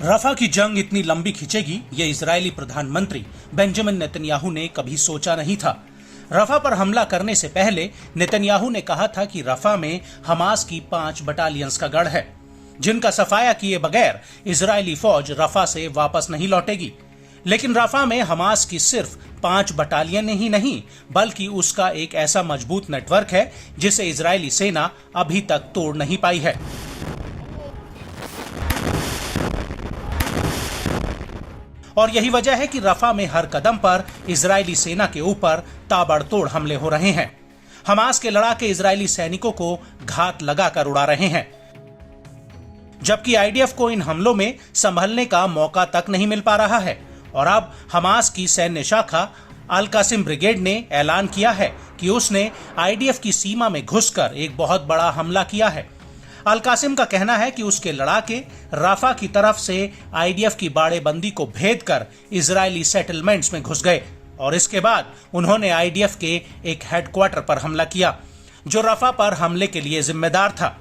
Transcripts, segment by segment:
रफा की जंग इतनी लंबी खिंचेगी ये इजरायली प्रधानमंत्री बेंजामिन नेतन्याहू ने कभी सोचा नहीं था। रफा पर हमला करने से पहले नेतन्याहू ने कहा था कि रफा में हमास की 5 बटालियंस का गढ़ है, जिनका सफाया किए बगैर इजरायली फौज रफा से वापस नहीं लौटेगी। लेकिन रफा में हमास की सिर्फ 5 बटालियन ही नहीं, बल्कि उसका एक ऐसा मजबूत नेटवर्क है जिसे इजरायली सेना अभी तक तोड़ नहीं पाई है। और यही वजह है कि रफा में हर कदम पर इजरायली सेना के ऊपर ताबड़तोड़ हमले हो रहे हैं। हमास के लड़ाके इजरायली सैनिकों को घात लगाकर उड़ा रहे हैं, जबकि आईडीएफ को इन हमलों में संभलने का मौका तक नहीं मिल पा रहा है। और अब हमास की सैन्य शाखा अल कासिम ब्रिगेड ने ऐलान किया है कि उसने आईडीएफ की सीमा में घुसकर एक बहुत बड़ा हमला किया है। अल कासिम का कहना है कि उसके लड़ाके राफा की तरफ से आईडीएफ की बाड़ेबंदी को भेद कर इजरायली सेटलमेंट्स में घुस गए और इसके बाद उन्होंने आईडीएफ के एक हेडक्वार्टर पर हमला किया, जो राफा पर हमले के लिए जिम्मेदार था।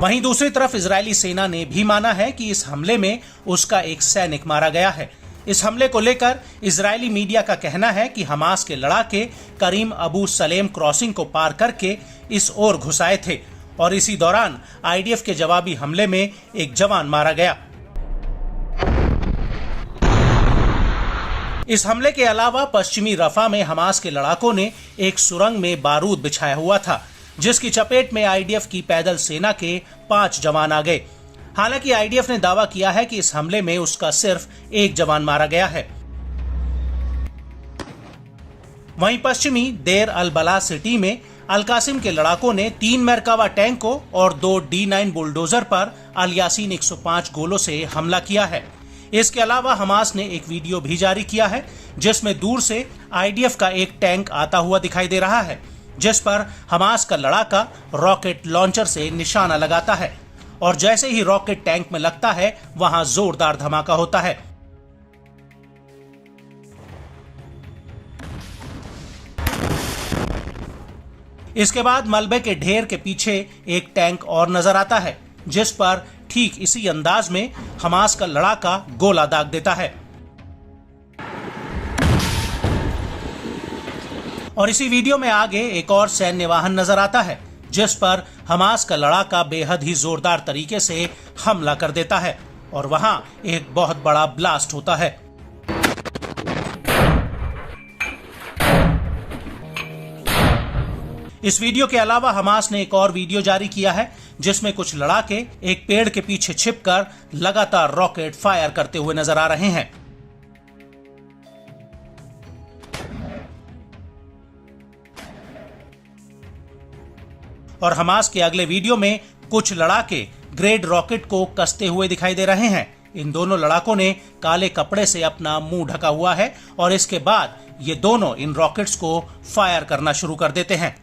वहीं दूसरी तरफ इजरायली सेना ने भी माना है कि इस हमले में उसका एक सैनिक मारा गया है। इस हमले को लेकर इजरायली मीडिया का कहना है कि हमास के लड़ाके करीम अबू सलेम क्रॉसिंग को पार करके इस ओर घुस आए थे और इसी दौरान आईडीएफ के जवाबी हमले में एक जवान मारा गया। इस हमले के अलावा पश्चिमी रफा में हमास के लड़ाकों ने एक सुरंग में बारूद बिछाया हुआ था, जिसकी चपेट में आईडीएफ की पैदल सेना के 5 जवान आ गए। हालांकि आईडीएफ ने दावा किया है कि इस हमले में उसका सिर्फ एक जवान मारा गया है। वहीं पश्चिमी देर अल बला सिटी में अल कासिम के लड़ाकों ने 3 मेरकावा टैंकों और 2 D9 बुलडोजर पर अल यासीन 105 गोलों से हमला किया है। इसके अलावा हमास ने एक वीडियो भी जारी किया है, जिसमें दूर से आईडीएफ का एक टैंक आता हुआ दिखाई दे रहा है, जिस पर हमास का लड़ाका रॉकेट लॉन्चर से निशाना लगाता है और जैसे ही रॉकेट टैंक में लगता है वहां जोरदार धमाका होता है। इसके बाद मलबे के ढेर के पीछे एक टैंक और नजर आता है, जिस पर ठीक इसी अंदाज में हमास का लड़ाका गोला दाग देता है। और इसी वीडियो में आगे एक और सैन्य वाहन नजर आता है, जिस पर हमास का लड़ाका बेहद ही जोरदार तरीके से हमला कर देता है और वहां एक बहुत बड़ा ब्लास्ट होता है। इस वीडियो के अलावा हमास ने एक और वीडियो जारी किया है, जिसमें कुछ लड़ाके एक पेड़ के पीछे छिपकर लगातार रॉकेट फायर करते हुए नजर आ रहे हैं। और हमास के अगले वीडियो में कुछ लड़ाके ग्रेड रॉकेट को कसते हुए दिखाई दे रहे हैं। इन दोनों लड़ाकों ने काले कपड़े से अपना मुंह ढका हुआ है और इसके बाद ये दोनों इन रॉकेट्स को फायर करना शुरू कर देते हैं।